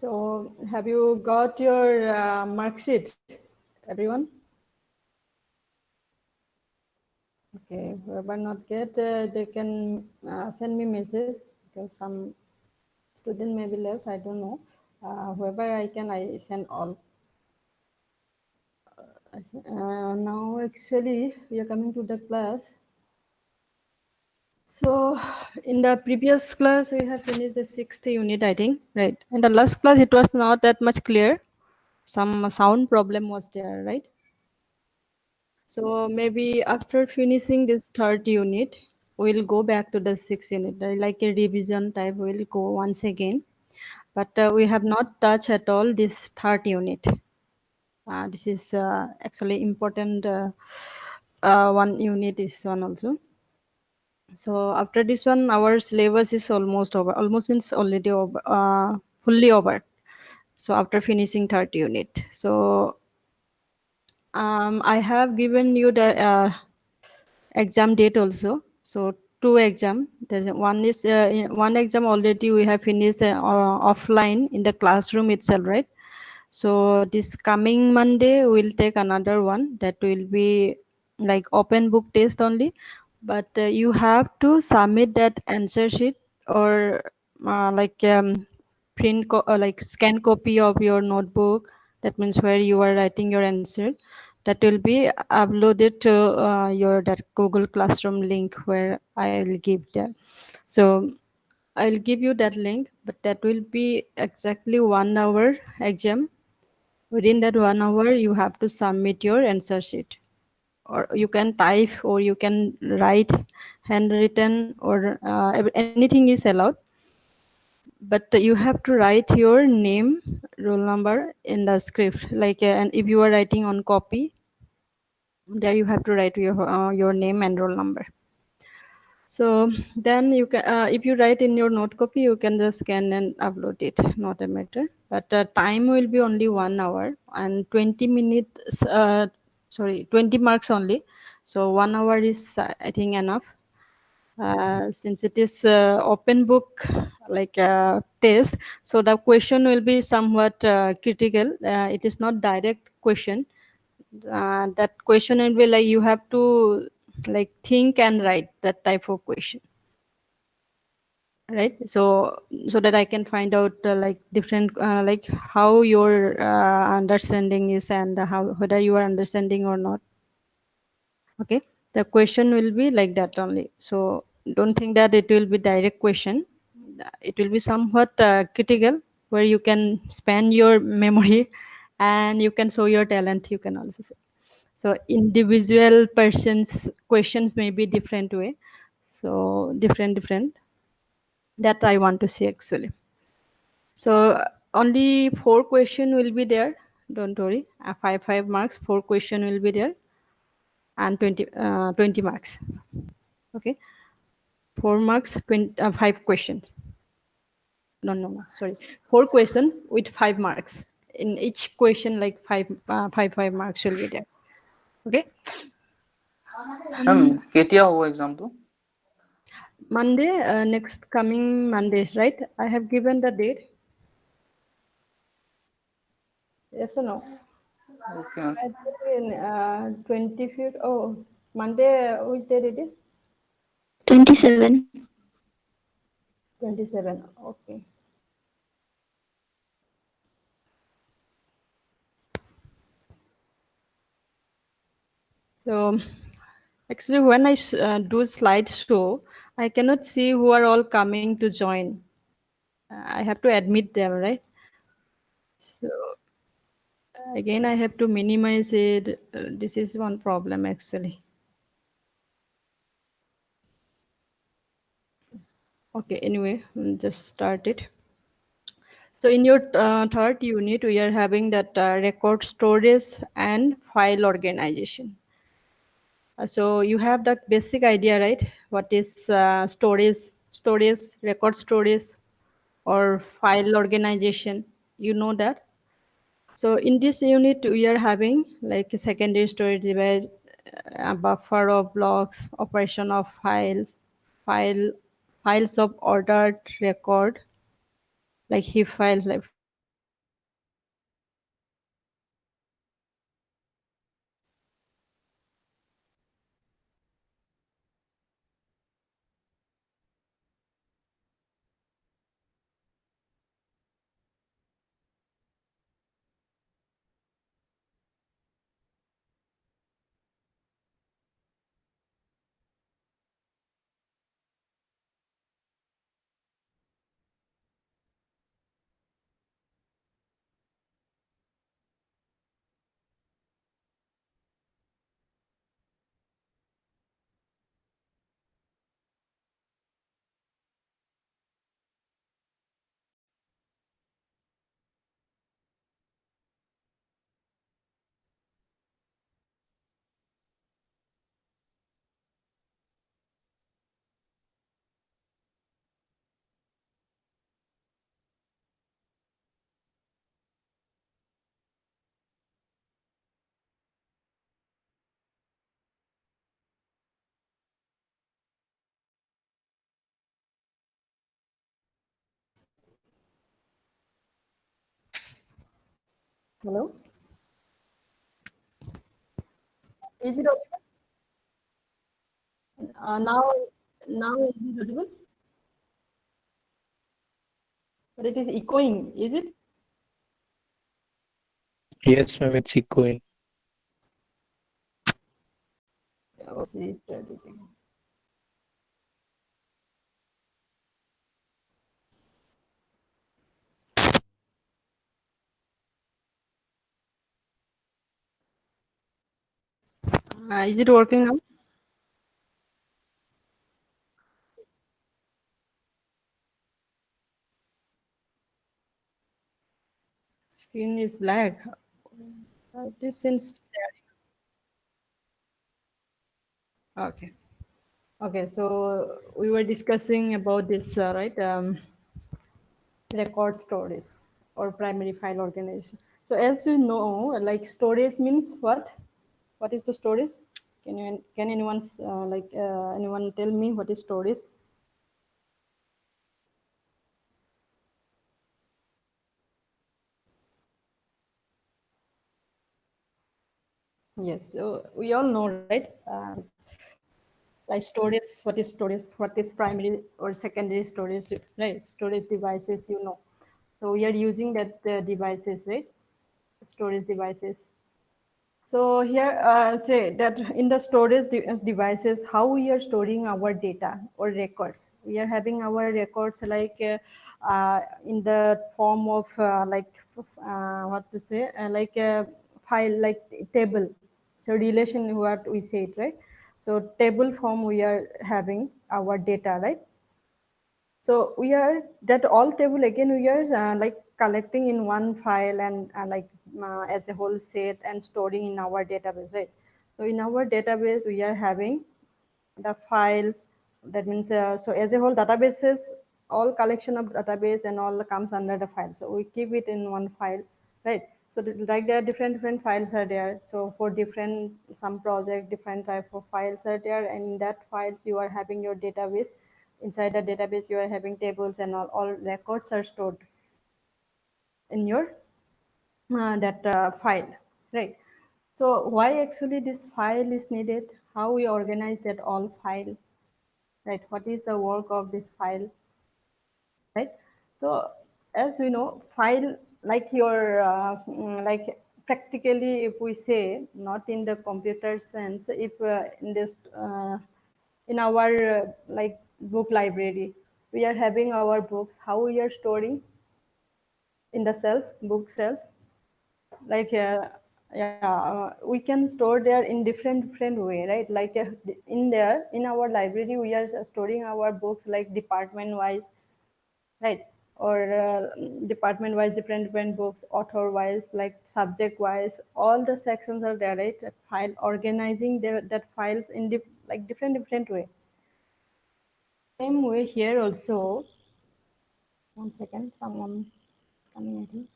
So, have you got your mark sheet, everyone? Okay, whoever not get, they can send me message because some student may be left. I don't know. Whoever I can, I send all. Now, actually, we are coming to the class. So, in the previous class, we have finished the 60th unit, I think, right? In the last class, it was not that much clear. Some sound problem was there, right? So maybe after finishing this third unit, we'll go back to the sixth unit, like a revision type. We'll go once again, but we have not touched at all this third unit. This is actually important. One unit is one also. So after this one, our syllabus is almost over. Almost means already over, fully over. So after finishing third unit, so I have given you the exam date also. So two exam. One is one exam already we have finished offline in the classroom itself, right? So this coming Monday we'll take another one that will be like open book test only, but you have to submit that answer sheet or like like scan copy of your notebook. That means where you are writing your answer. That will be uploaded to your that Google Classroom link where I will give that. So I'll give you that link, but that will be exactly 1 hour exam. Within that 1 hour, you have to submit your answer sheet, or you can type, or you can write handwritten, or anything is allowed. But you have to write your name, roll number in the script. Like, and if you are writing on copy, there you have to write your name and roll number. So then you can, if you write in your note copy, you can just scan and upload it, not a matter. But time will be only 1 hour and 20 minutes, 20 marks only. So 1 hour is, I think, enough. Since it is open book like test, so the question will be somewhat critical. It is not direct question. That question will be like you have to like think and write that type of question, right? So that I can find out like different like how your understanding is, and how whether you are understanding or not. Okay, the question will be like that only. So don't think that it will be direct question. It will be somewhat critical, where you can spend your memory and you can show your talent, you can also say. So individual persons questions may be different way, so different that I want to say actually. So only 4 question will be there, don't worry. 5 marks, 4 question will be there, and 20 marks. Okay, 4 marks, 5 questions. No, sorry, 4 question with 5 marks. In each question, like five marks will be there. Okay. Ma'am, কেতিয়া হ'ব এক্সামটো? Monday, next coming Mondays, right? I have given the date. Yes or no? Okay. I think in 25th. Oh, Monday, which date it is? 27. 27. Okay. So actually, when I do slideshow, I cannot see who are all coming to join. I have to admit them, right? So again, I have to minimize it. This is one problem actually. Okay, anyway, just start it. So in your third unit, we are having that record storage and file organization. So you have that basic idea, right? What is storage, record storage, or file organization? You know that. So in this unit, we are having like a secondary storage device, a buffer of blocks, operation of files, file files of ordered record, like heap files, like Hello? Is it audible? Now is it audible? But it is echoing, is it? Yes, ma'am, it's echoing. Oh, see, it's editing. Is it working now? Screen is black. It is since okay. Okay, so we were discussing about this, right? Record storage or primary file organization. So as you know, like storage means what? What is the storage? Can anyone anyone tell me what is storage? Yes, so we all know, right? Like storage, what is primary or secondary storage, right? Storage devices, you know. So we are using that devices, right? Storage devices. So here, say that in the storage devices, how we are storing our data or records. We are having our records like in the form of what to say, like a file, like table. So relation what we said, right? So table form we are having our data, right? So we are that all table again we are like collecting in one file and as a whole set and storing in our database, right? So in our database we are having the files. That means so as a whole databases, all collection of database and all comes under the file. So we keep it in one file, right? So like there are different files are there. So for different some project, different type of files are there, and in that files you are having your database. Inside the database you are having tables and all records are stored in your that file, right? So why actually this file is needed? How we organize that all file, right? What is the work of this file, right? So as we know, file like your like practically, if we say not in the computer sense, if in this in our like book library, we are having our books. How we are storing in the shelf, book shelf, like we can store there in different way, right? Like in there in our library we are storing our books like department wise, right? Or department wise different books, author wise, like subject wise, all the sections are there, right? File organizing that files in like different way. Same way here also. One second, someone is coming, I think.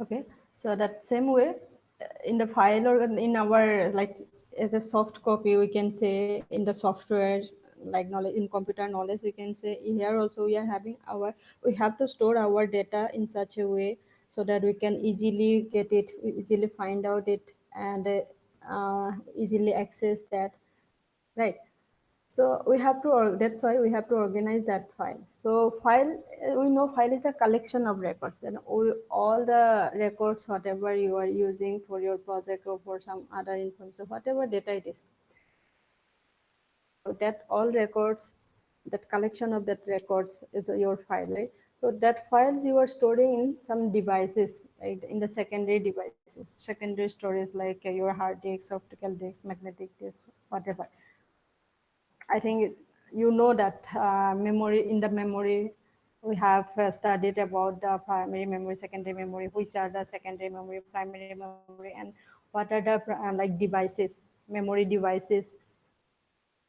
Okay, so that same way, in the file or in our like as a soft copy, we can say in the software like knowledge in computer knowledge, we can say here also we are having our, we have to store our data in such a way so that we can easily get it, easily find out it, and easily access that, right? So we have to, that's why we have to organize that file. So file, we know file is a collection of records. And all the records, whatever you are using for your project or for some other information, whatever data it is. So that all records, that collection of that records is your file, right? So that files you are storing in some devices, right? In the secondary devices, secondary storage like your hard disks, optical disks, magnetic disks, whatever. I think you know that memory, in the memory we have studied about the primary memory, secondary memory, which are the secondary memory, primary memory, and what are the like devices, memory devices,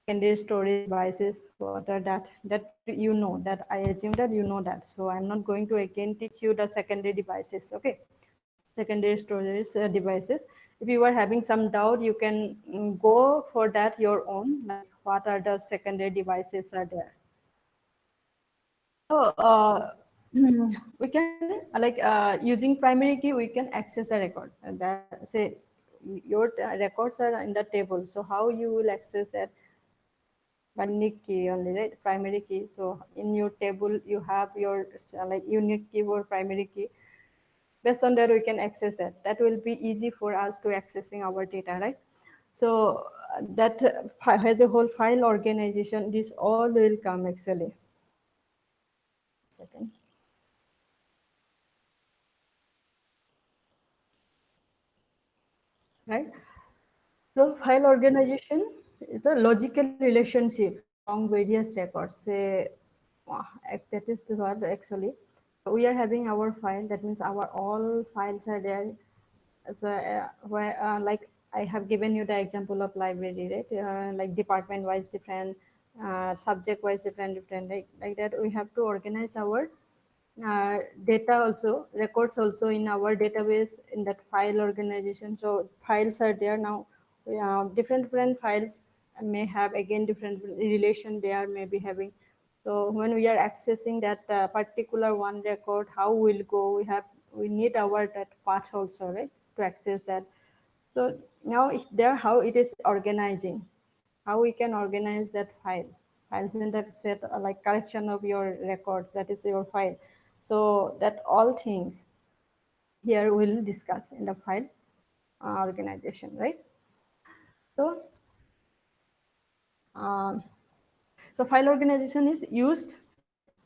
secondary storage devices. What are that you know, that I assume that you know that. So I'm not going to again teach you the secondary devices. Okay, secondary storage devices. If you are having some doubt, you can go for that your own, like what are the secondary devices are there. So we can using primary key we can access the record. And that say your records are in the table. So how you will access that by unique key only, right? Primary key. So in your table you have your like unique key or primary key. Based on that we can access that. That will be easy for us to accessing our data, right? So that has a whole file organization. This all will come actually. Second. Right? So file organization is the logical relationship among various records. Say, that is the word actually. We are having our file. That means our all files are there. So where like I have given you the example of library, right? Like department wise different, subject wise different. Like that we have to organize our data also, records also in our database in that file organization. So files are there now. Different files may have again different relation they are maybe having. So when we are accessing that particular one record, how we'll go? We need our that path also, right, to access that. So now there how it is organizing, how we can organize that files in that set like collection of your records, that is your file. So that all things here we'll discuss in the file organization, right? So um, so file organization is used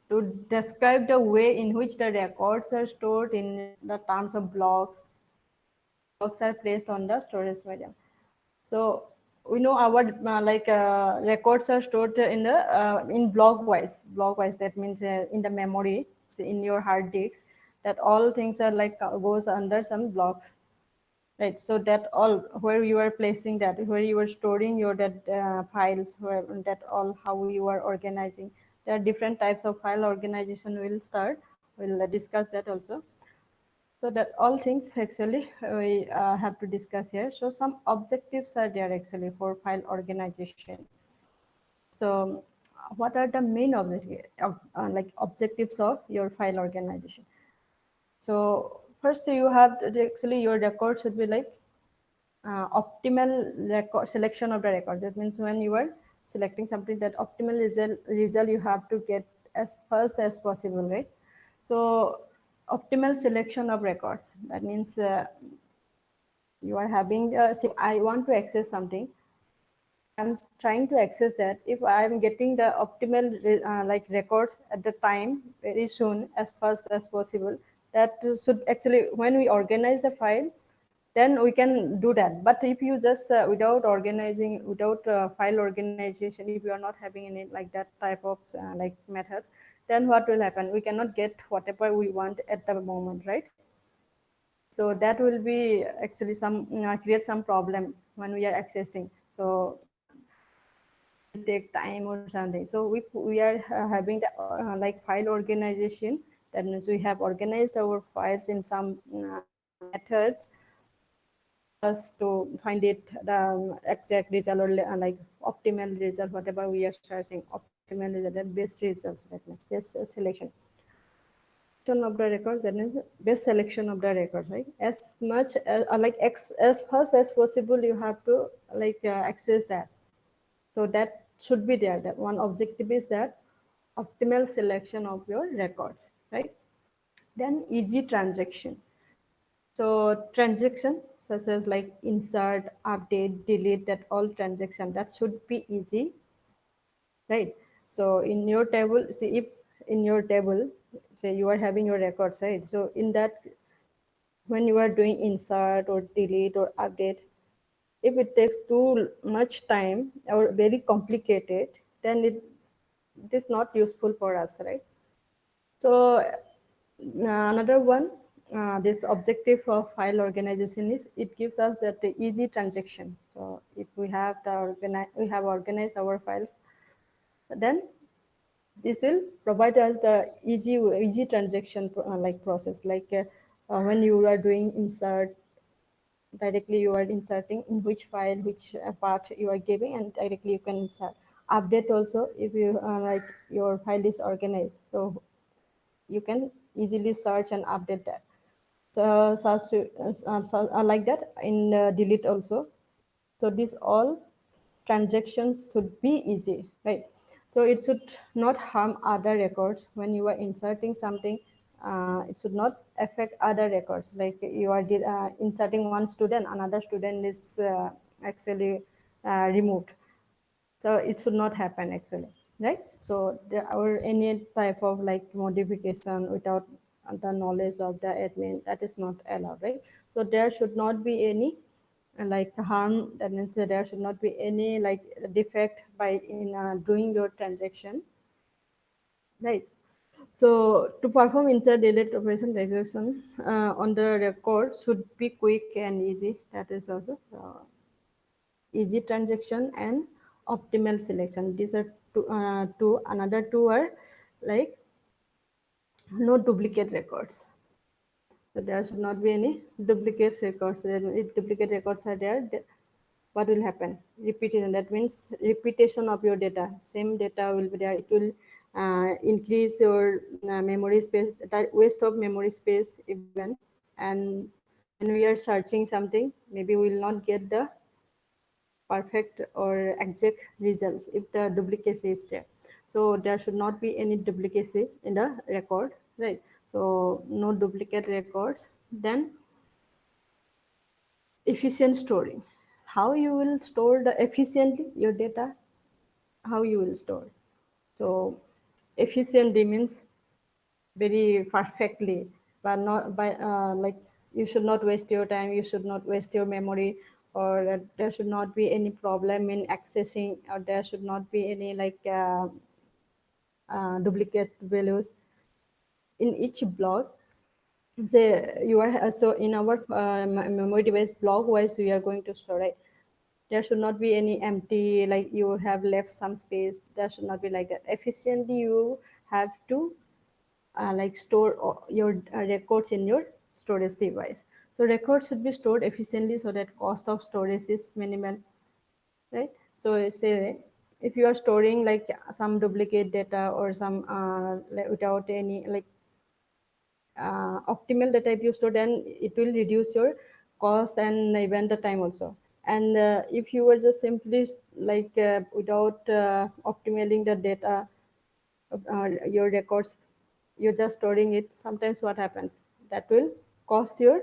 to describe the way in which the records are stored in the terms of blocks. Blocks are placed on the storage medium. So we know our records are stored in block wise. That means in the memory, so in your hard disks, that all things are like goes under some blocks, right? So that all where you are placing that, where you are storing your that files, where that all how you are organizing. There are different types of file organization. We'll discuss that also. So that all things actually we have to discuss here. So some objectives are there actually for file organization. So what are the main objectives of your file organization? So first you have actually your record should be like optimal record selection of the records. That means when you are selecting something, that optimal result you have to get as fast as possible, right? So optimal selection of records. That means you are having say I want to access something. I'm trying to access that. If I'm getting the optimal records at the time very soon, as fast as possible, that should actually when we organize the file, then we can do that. But if you just without organizing, without file organization, if you are not having any like that type of like methods, then what will happen? We cannot get whatever we want at the moment, right? So that will be actually some create some problem when we are accessing. So it will take time or something. So we are having the file organization. That means we have organized our files in some methods help us to find it the exact result or like optimal result, whatever we are searching, optimal result, the best results, that means best selection of the records, that means best selection of the records, right? As much as as fast as possible you have to access that. So that should be there. That one objective is that optimal selection of your records, right? Then easy transaction. So transaction such as like insert, update, delete, that all transaction that should be easy, right? So in your table, see if in your table, say you are having your records, right? So in that, when you are doing insert or delete or update, if it takes too much time or very complicated, then it is not useful for us, right? So another one, this objective of file organization is it gives us that the easy transaction. So if we have we have organized our files, then this will provide us the easy transaction process. When you are doing insert, directly you are inserting in which file, which part you are giving, and directly you can insert. Update also, if you your file is organized, so you can easily search and update that. So like that in delete also. So these all transactions should be easy, right? So it should not harm other records when you are inserting something. It should not affect other records, like you are inserting one student, another student is actually removed. So it should not happen actually, right? So there or any type of like modification without the knowledge of the admin, that is not allowed, right? So there should not be any like harm, that means there should not be any like defect by in doing your transaction, right? So to perform insert delete operation transaction on the record should be quick and easy. That is also easy transaction and optimal selection. These are two. Another two are like no duplicate records. So there should not be any duplicate records. If duplicate records are there, what will happen? Repetition. That means repetition of your data. Same data will be there. It will increase your memory space, the waste of memory space even. And when we are searching something, maybe we will not get the perfect or exact results if the duplicacy is there. So there should not be any duplicacy in the record, right? So no duplicate records. Then efficient storing. How you will store the efficiently your data? How you will store? So efficiently means very perfectly, but not by like you should not waste your time, you should not waste your memory, or there should not be any problem in accessing, or there should not be any like duplicate values in each block. Say you are so in our memory device block wise we are going to store, right? There should not be any empty like you have left some space. There should not be like that. Efficiently you have to like store your records in your storage device. So records should be stored efficiently so that cost of storage is minimal, right? So say if you are storing like some duplicate data or some like without any like optimal data if you store, then it will reduce your cost and even the time also. And if you were just simply like without optimizing the data, your records, you're just storing it, sometimes what happens, that will cost your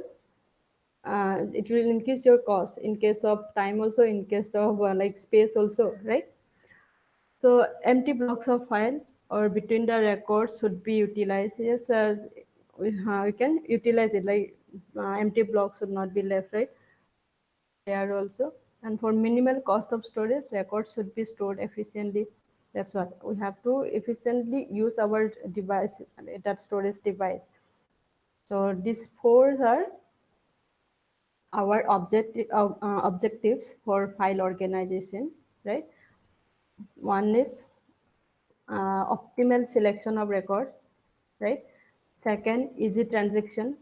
it will increase your cost in case of time also, in case of like space also, right? So empty blocks of file or between the records should be utilized. Yes, as we can utilize it, like empty blocks should not be left, right? There also. And for minimal cost of storage, records should be stored efficiently. That's what we have to efficiently use our device, that storage device. So these four are our objectives for file organization, right? One is optimal selection of records, right? Second, easy transaction.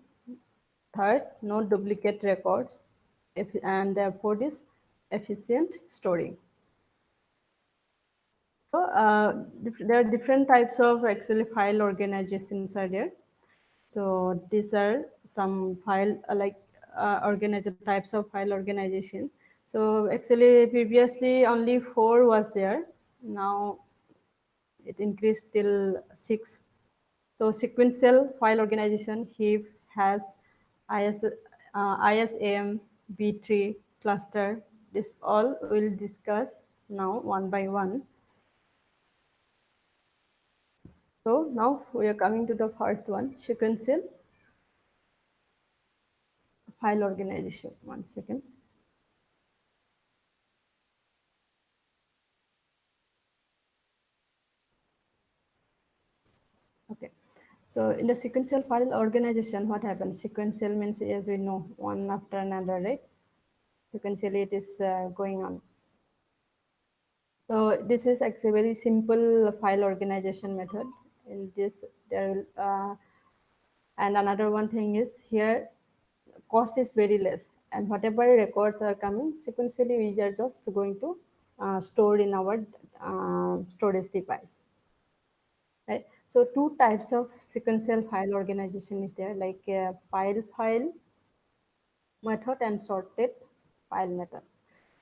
Third, no duplicate records. And fourth is efficient storing. So there are different types of actually file organizations are there. So these are some file organizer types of file organization. So actually previously only four was there. Now it increased till six. So sequential file organization, heap, has ISAM, B3, cluster. This all we'll discuss now one by one. So now we are coming to the first one, sequential file organization. One second. Okay. So in the sequential file organization, what happens? Sequential means, as we know, one after another, right? Sequentially it is going on. So this is actually a very simple file organization method. In this, there will, and another one thing is here, cost is very less, and whatever records are coming sequentially, we are just going to store in our storage device, right? So two types of sequential file organization is there, like pile file method and sorted file method.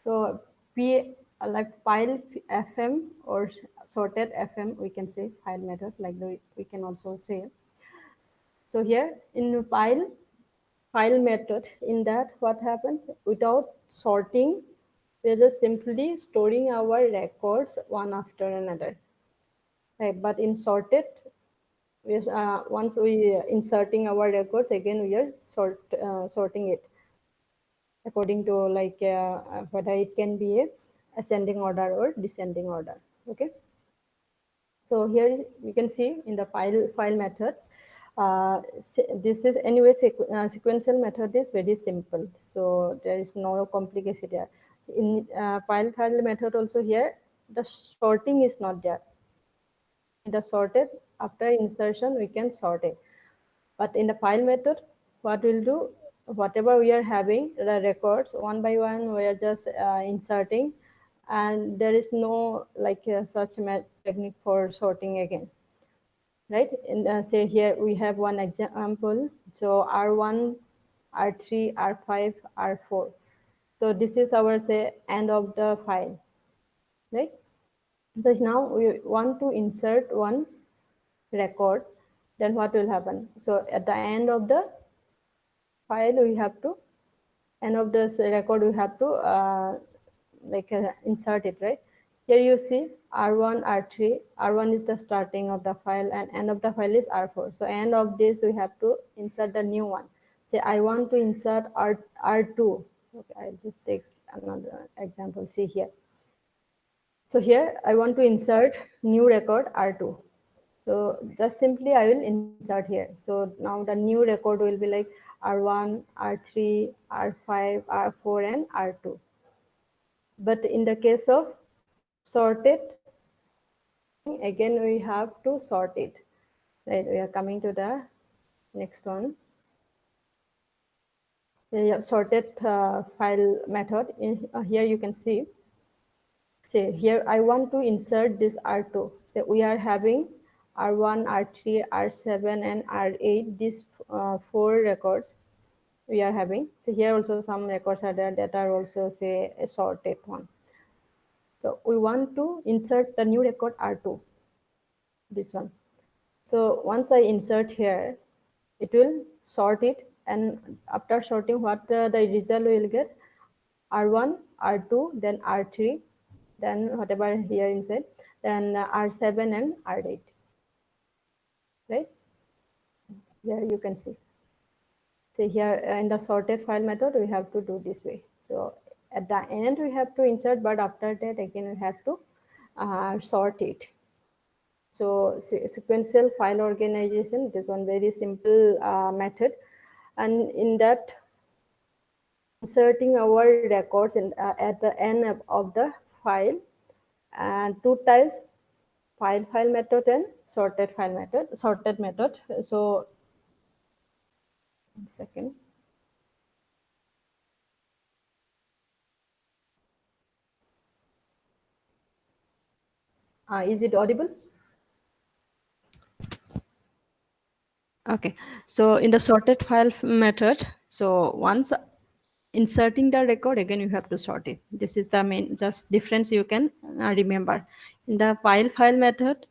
So P like pile FM or sorted FM, we can say file methods, like we can also say. So here in file method, in that what happens, without sorting, we're just simply storing our records one after another. Right? But in sorted, once we inserting our records, again we are sorting it according to like whether it can be a ascending order or descending order. Okay. So here you can see in the file methods, this is anyway sequential method is very simple. So there is no complication there. In file method also here, the sorting is not there. In the sorted, after insertion we can sort it. But in the file method, what we'll do, whatever we are having, the records one by one, we are just inserting, and there is no like such technique for sorting again, right? And say here we have one example. So R1, R3, R5, R4. So this is our say end of the file, right? So now we want to insert one record, then what will happen? So at the end of the file, we have to, end of this record, we have to like insert it, right? Here you see R1, R3, R1 is the starting of the file and end of the file is R4. So end of this, we have to insert the new one. Say I want to insert R2. Okay, I'll just take another example, see here. So here I want to insert new record R2. So just simply I will insert here. So now the new record will be like R1, R3, R5, R4, and R2. But in the case of sorted, again we have to sort it. Right, we are coming to the next one. The sorted file method. Here you can see. Say here I want to insert this R2. So we are having R1, R3, R7, and R8. These four records we are having. So here also some records are there that are also say a sorted one. So we want to insert the new record R2, this one. So once I insert here, it will sort it, and after sorting, what the result will get, R1, R2, then R3, then whatever here inside, then R7 and R8, right? Here you can see. So here in the sorted file method, we have to do this way. So at the end, we have to insert, but after that, again, we have to sort it. So sequential file organization, it is one very simple method. And in that, inserting our records at the end of the file, and two types, file method and sorted method. So, 1 second. Is it audible? Okay, so in the sorted file method, so once inserting the record, again you have to sort it. This is the main just difference you can remember. In the file method,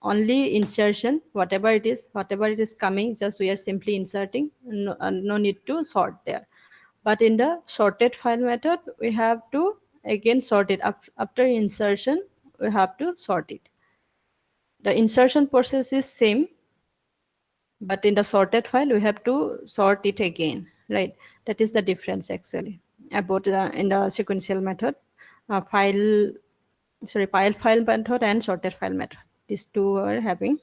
only insertion, whatever it is coming, just we are simply inserting, no need to sort there. But in the sorted file method, we have to again sort it. After insertion, we have to sort it. The insertion process is same, but in the sorted file we have to sort it again, right? That is the difference actually about in the sequential method, file method and sorted file method, these two are having.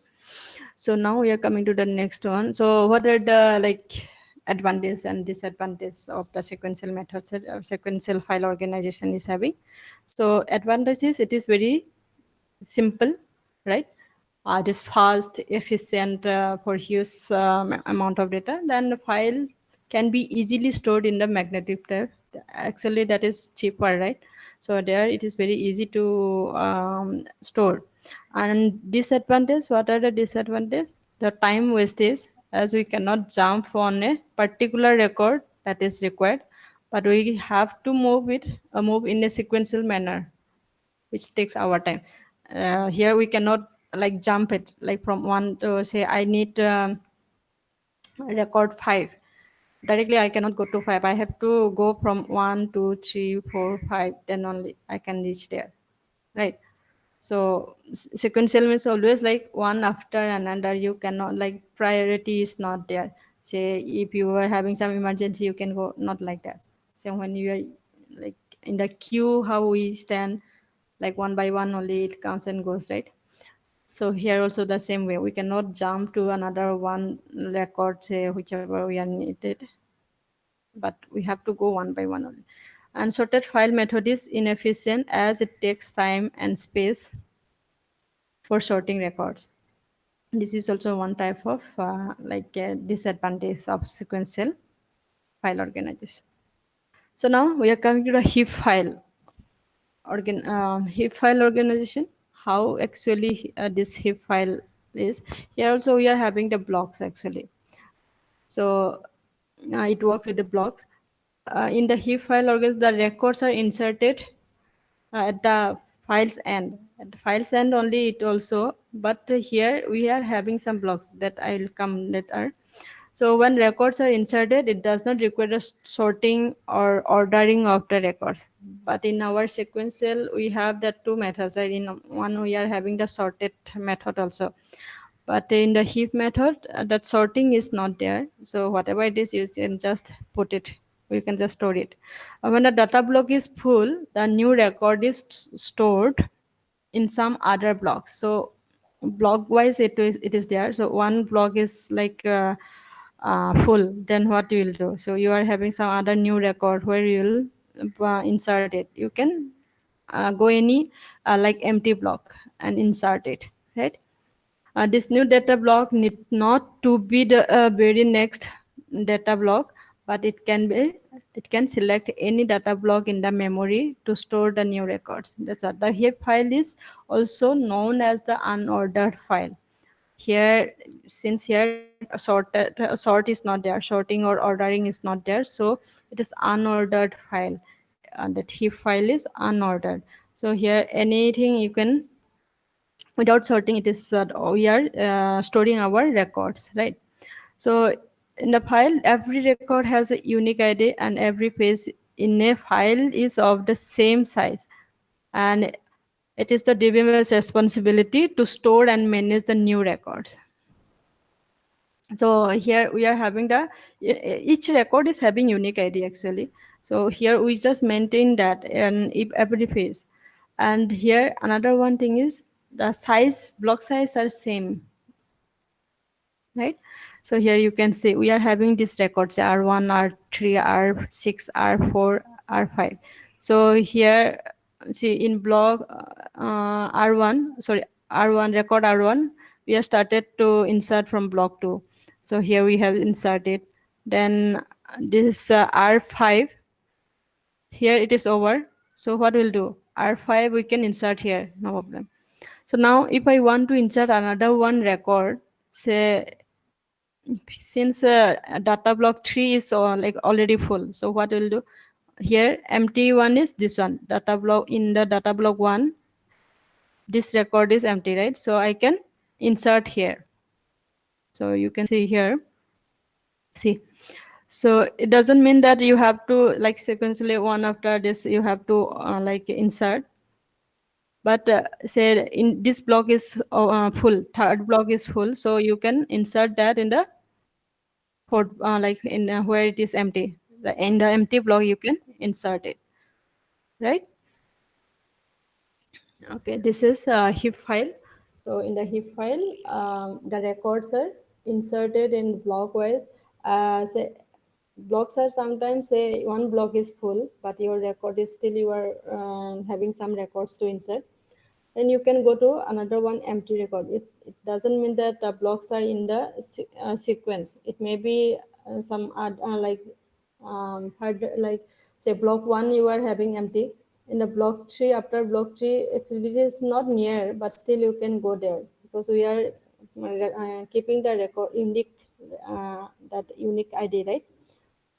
So now we are coming to the next one. So what are the like advantage and disadvantage of the sequential methods sequential file organization is having? So advantage is it is very simple, right? It is fast, efficient for huge amount of data. Then the file can be easily stored in the magnetic tape. Actually, that is cheaper, right? So there it is very easy to store. And disadvantage, what are the disadvantage? The time wastage, as we cannot jump on a particular record that is required, but we have to move in a sequential manner, which takes our time. Here we cannot like jump it like from one to say I need record 5. Directly I cannot go to 5. I have to go from 1, 2, 3, 4, 5. Then only I can reach there, right? So sequential means always like one after another. You cannot like priority is not there. Say if you are having some emergency, you can go not like that. So when you are like in the queue, how we stand like one by one only it comes and goes, right? So here also the same way. We cannot jump to another one record, say whichever we are needed, but we have to go one by one only. And sorted file method is inefficient as it takes time and space for sorting records. This is also one type of disadvantage of sequential file organization. So now we are coming to the heap file heap file organization. How actually this heap file is. Here also we are having the blocks actually. So it works with the blocks. In the heap file organization, the records are inserted at the file's end. At the file's end only it also, but here we are having some blocks that I will come later. So when records are inserted, it does not require a sorting or ordering of the records. But in our sequential, we have the two methods. In one, we are having the sorted method also. But in the heap method, that sorting is not there. So whatever it is, you can just put it. You can just store it. When the data block is full, the new record is stored in some other block. So block wise, it is there. So one block is like full. Then what you will do? So you are having some other new record where you will insert it. You can go any like empty block and insert it, right? This new data block need not to be the very next data block, but it can select any data block in the memory to store the new records. That's what the heap file is also known as the unordered file. Here, since here sort is not there, sorting or ordering is not there, so it is unordered file. That heap file is unordered. So here anything you can, without sorting, it is we are storing our records, right? So in the file, every record has a unique ID and every page in a file is of the same size, and it is the DBMS responsibility to store and manage the new records. So here we are having each record is having unique ID actually. So here we just maintain that and if every phase. And here another one thing is the block size are same, right? So here you can see we are having these records R1, R3, R6, R4, R5. So here, see in block R1 record R1, we have started to insert from block 2. So here we have inserted. Then this R5, here it is over. So what we'll do? R5 we can insert here, no problem. So now if I want to insert another one record, say since data block 3 is like already full, so what we'll do here, empty one is this one, data block. In the data block 1, this record is empty, right? So I can insert here. So you can see here, see. So it doesn't mean that you have to like sequentially one after this you have to like insert. But say in this block is full, third block is full, so you can insert that in the fourth, like in where it is empty. In the empty block you can insert it, right? Okay, this is a heap file. So in the heap file, the records are inserted in block wise. Say blocks are sometimes say one block is full, but your record is still you are having some records to insert. Then you can go to another one empty record. It doesn't mean that the blocks are in the sequence. It may be some like like say block 1 you are having empty. in the block tree, after block tree, actually this is not near, but still you can go there because we are keeping the record unique, that unique ID, right?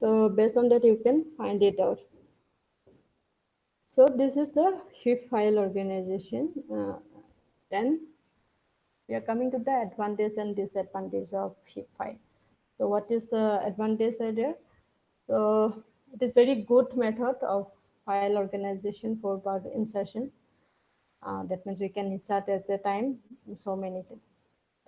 So based on that, you can find it out. So this is the heap file organization. Then we are coming to the advantage and disadvantage of heap file. So what is the advantage there? So it is very good method of file organization for bug insertion. That means we can insert at the time so many things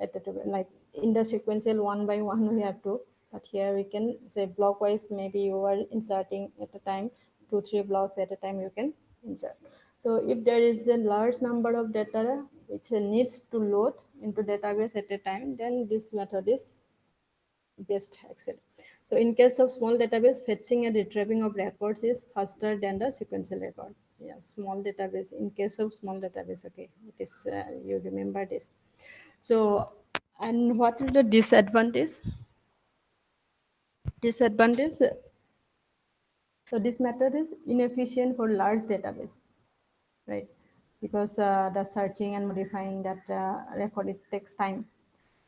at the time, like in the sequential one by one we have to, but here we can say block wise, maybe you are inserting at a time 2-3 blocks at a time you can insert. So if there is a large number of data which needs to load into database at a time, then this method is best actually. So in case of small database, fetching and retrieving of records is faster than the sequential record. Yeah, small database, in case of small database, okay, it is, you remember this. So, and what is the disadvantage? Disadvantage, so this method is inefficient for large database, right? Because the searching and modifying that record, it takes time.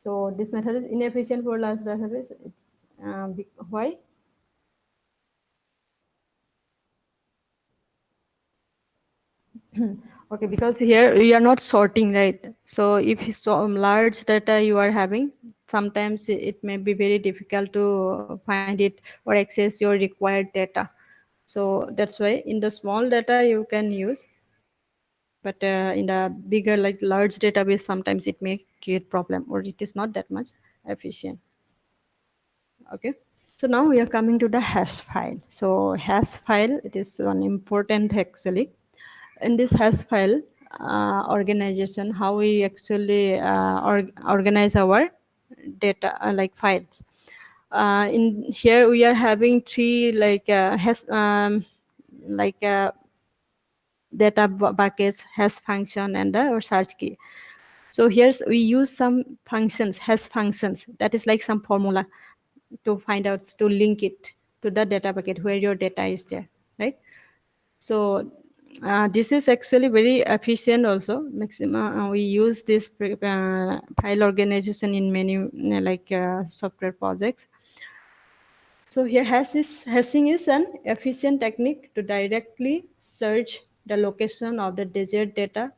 So this method is inefficient for large database. Why? Okay, because here we are not sorting, right? So if so large data you are having, sometimes it may be very difficult to find it or access your required data. So that's why in the small data you can use, but in the bigger, like large database, sometimes it may create problem or it is not that much efficient. Okay, so now we are coming to the hash file. So hash file, it is one important actually. In this hash file organization, how we actually organize our data, like files. In here we are having three like hash like data buckets, hash function, and or search key. So here's we use some functions, hash functions, that is like some formula to find out, to link it to the data bucket where your data is there, right? So this is actually very efficient also. Maximum we use this file organization in many like software projects. So here hashing is an efficient technique to directly search the location of the desired data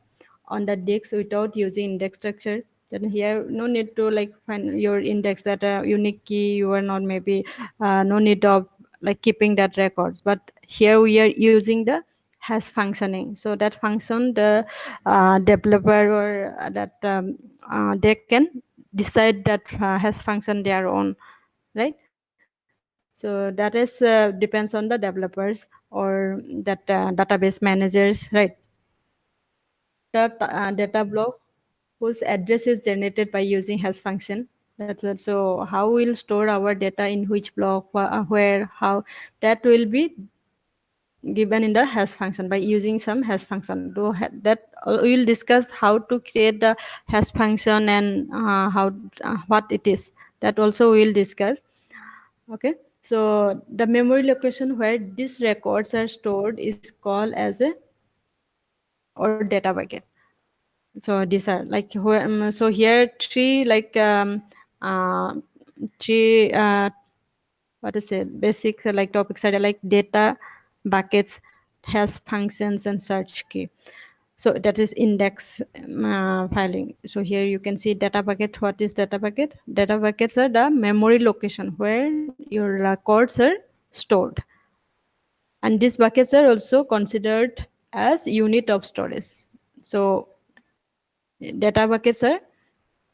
on the disk without using index structure. Then here no need to like find your index, that unique key, you are not maybe no need of like keeping that records. But here we are using the hash functioning. So that function, the developer or that they can decide that hash function their own, right? So that is depends on the developers or that database managers, right? The data block whose address is generated by using hash function. That's what. So how we'll store our data in which block, where, how, that will be given in the hash function by using some hash function. That we will discuss how to create the hash function and how what it is. That also we will discuss. Okay, so the memory location where these records are stored is called as a or data bucket. So these are like where so here three like three what is it, basic like topics are like data buckets, hash functions, and search key. So that is index filing. So here you can see data bucket. What is data bucket? Data buckets are the memory location where your records are stored, and these buckets are also considered as unit of storage. So data buckets are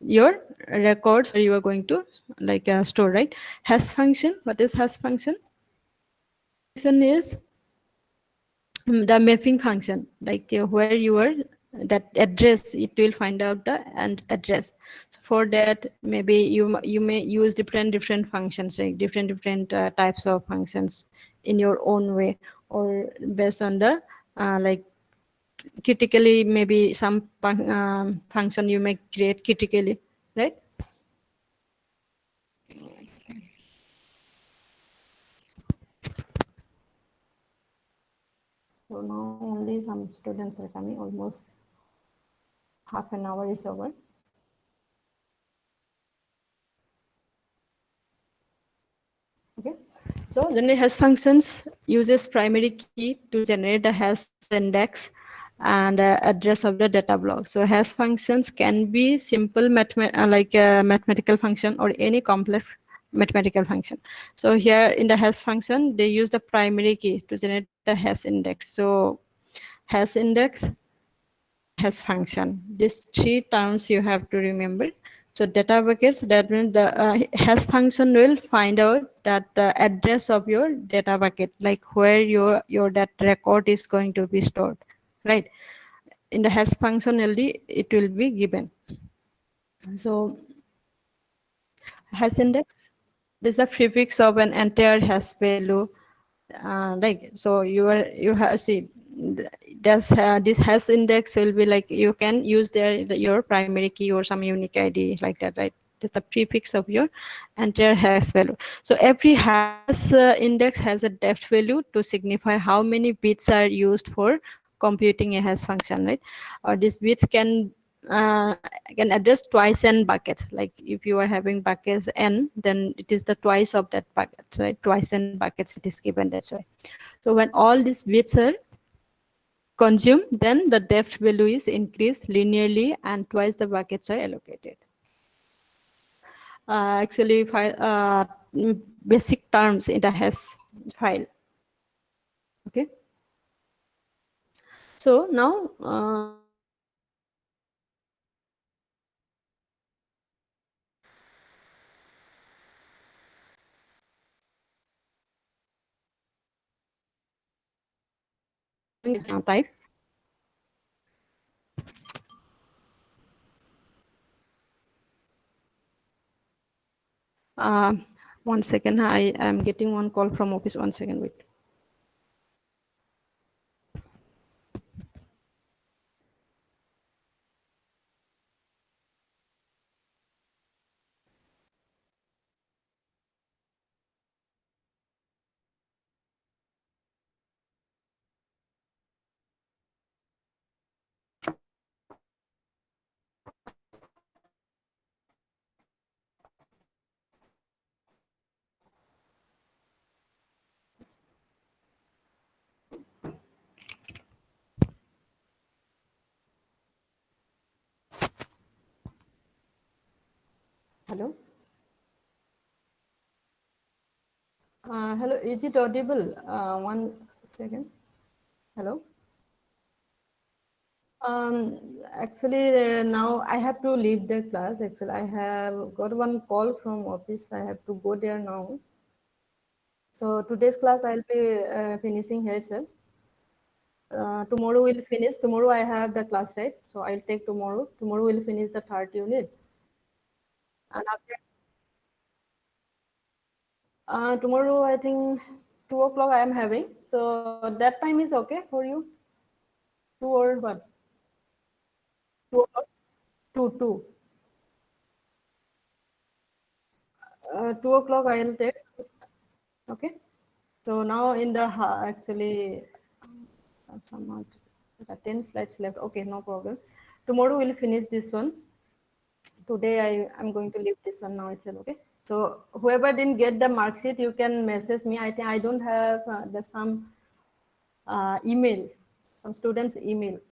your records where you are going to like store, right? Hash function, what is hash function? Function is the mapping function, like where you are, that address, it will find out the address. So for that maybe you may use different functions, like different types of functions in your own way, or based on the like critically, maybe some function you may create critically, right? So now only some students are coming, almost half an hour is over. Okay, so then the hash functions uses primary key to generate the hash index and address of the data block. So hash functions can be simple mathematical function or any complex mathematical function. So here in the hash function, they use the primary key to generate the hash index. So hash index, hash function, these three terms you have to remember. So data buckets, that means the hash function will find out that the address of your data bucket, like where your that record is going to be stored, right? In the hash function only it will be given. So hash index, this is a prefix of an entire hash value. Like, so you have see this hash index will be like, you can use your primary key or some unique ID like that, right? That's the prefix of your entire hash value. So every hash index has a depth value to signify how many bits are used for computing a hash function, right? Or these bits uh, can address twice n buckets. Like if you are having buckets n, then it is the twice of that bucket, right? Twice n buckets it is given, that's why. So when all these bits are consumed, then the depth value is increased linearly and twice the buckets are allocated. Actually, basic terms in the hash file. Okay. So now type. Uh, 1 second, I am getting one call from office. 1 second, wait. Hello. Hello, is it audible? 1 second. Hello. Actually, now I have to leave the class. Actually, I have got one call from office. I have to go there now. So today's class I'll be finishing here itself. Tomorrow we'll finish. Tomorrow I have the class, right? So I'll take tomorrow. Tomorrow we'll finish the third unit. And after tomorrow, I think 2 o'clock I am having. So that time is okay for you? 2 or what? 2 o'clock? 2. 2 o'clock I will take. Okay. So now in the actually some 10 slides left. Okay, no problem. Tomorrow we'll finish this one. Today I'm going to leave this one now itself. Okay. So whoever didn't get the mark sheet, you can message me. I think I don't have some email, some students' email.